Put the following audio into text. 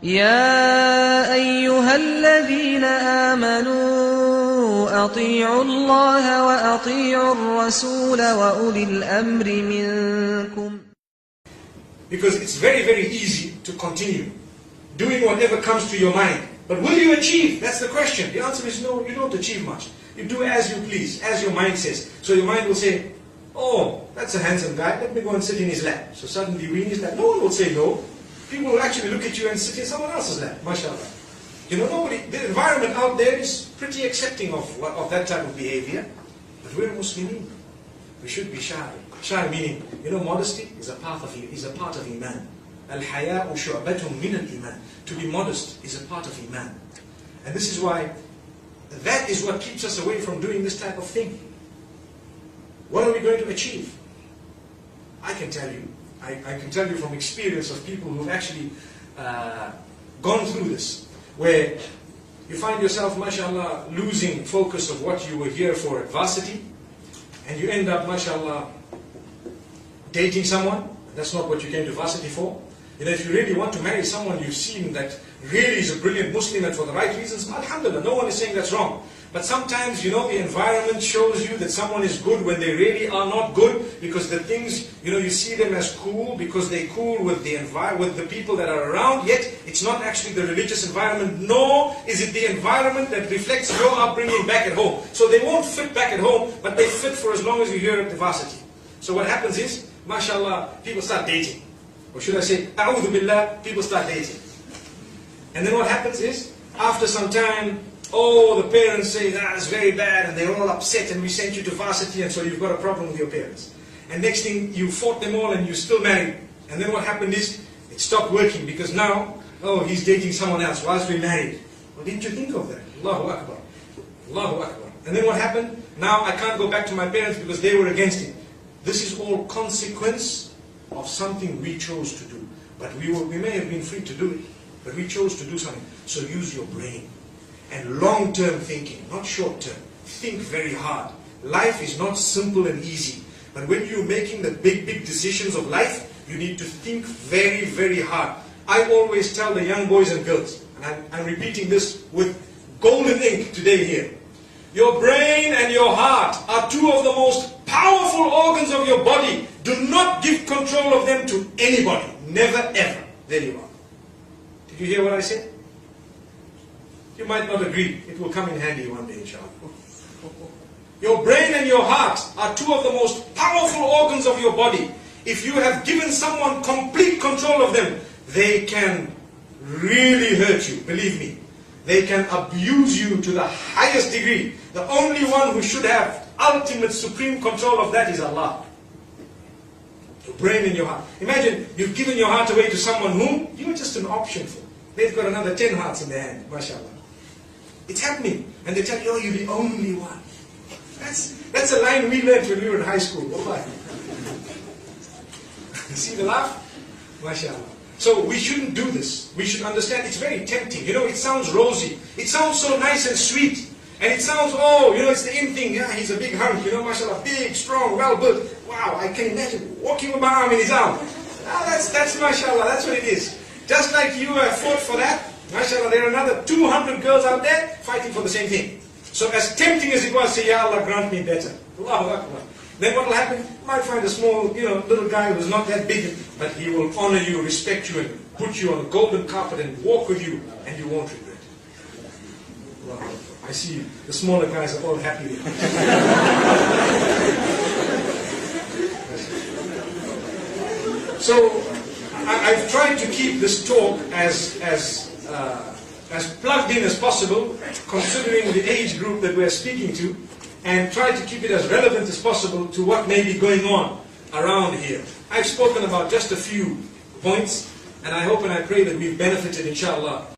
يا أيها الذين آمنوا أطيعوا الله وأطيعوا الرسول وأولي الأمر منكم. Because it's very, very easy to continue doing whatever comes to your mind. But will you achieve? That's the question. The answer is no, you don't achieve much. You do as you please, as your mind says. So your mind will say, oh, that's a handsome guy, let me go and sit in his lap. So suddenly you in his lap. No one will say no. People will actually look at you and sit in someone else's lap, mashallah. You know, the environment out there is pretty accepting of that type of behavior. But we're Muslimin. We should be shy. Shy meaning, you know, modesty is a part of Iman. Al-haya'u shu'batun min al-iman. To be modest is a part of Iman. And this is why, that is what keeps us away from doing this type of thing. What are we going to achieve? I can tell you. I can tell you from experience of people who've actually gone through this, where you find yourself, mashallah, losing focus of what you were here for at varsity, and you end up, mashallah, dating someone. That's not what you came to varsity for. You know, if you really want to marry someone you've seen that really is a brilliant Muslim and for the right reasons, alhamdulillah, no one is saying that's wrong. But sometimes, you know, the environment shows you that someone is good when they really are not good, because the things, you know, you see them as cool because they're cool with the people that are around, yet it's not actually the religious environment, nor is it the environment that reflects your upbringing back at home. So they won't fit back at home, but they fit for as long as you're here at the varsity. So what happens is, mashallah, people start dating. Or should I say, a'udhu billah, people start dating. And then what happens is, after some time, oh, the parents say, it's very bad, and they're all upset, and we sent you to varsity, and so you've got a problem with your parents. And next thing, you fought them all, and you're still married. And then what happened is, it stopped working, because now, oh, he's dating someone else whilst we're married. Well, didn't you think of that? Allahu Akbar. Allahu Akbar. And then what happened? Now I can't go back to my parents because they were against it. This is all consequence of something we chose to do. But we may have been free to do it, but we chose to do something. So use your brain. And long-term thinking, not short-term. Think very hard. Life is not simple and easy. But when you're making the big, big decisions of life, you need to think very, very hard. I always tell the young boys and girls, and I'm repeating this with golden ink today here. Your brain and your heart are two of the most powerful organs of your body. Do not give control of them to anybody. Never, ever. There you are. Did you hear what I said? You might not agree. It will come in handy one day, inshallah. Your brain and your heart are two of the most powerful organs of your body. If you have given someone complete control of them, they can really hurt you, believe me. They can abuse you to the highest degree. The only one who should have ultimate supreme control of that is Allah. Your brain and your heart. Imagine you've given your heart away to someone whom you're just an option for. They've got another 10 hearts in their hand, mashallah. It's happening. And they tell you, oh, you're the only one. That's a line we learned when we were in high school. See the laugh? MashaAllah. So we shouldn't do this. We should understand it's very tempting. You know, it sounds rosy. It sounds so nice and sweet. And it sounds, oh, you know, it's the in thing. Yeah, he's a big hunk, you know, mashallah, big, strong, well built. Wow, I can imagine walking with my arm in his arm. Ah, that's mashallah, that's what it is. Just like you have fought for that, mashallah, there are another 200 girls out there fighting for the same thing. So as tempting as it was, say, Ya Allah, grant me better. Allahu Akbar. Then what will happen? You might find a small, you know, little guy who's not that big, but he will honor you, respect you, and put you on a golden carpet and walk with you, and you won't regret it. Allahu Akbar. I see the smaller guys are all happy with you. So I've tried to keep this talk as plugged in as possible, considering the age group that we're speaking to, and try to keep it as relevant as possible to what may be going on around here. I've spoken about just a few points, and I hope and I pray that we've benefited, inshallah.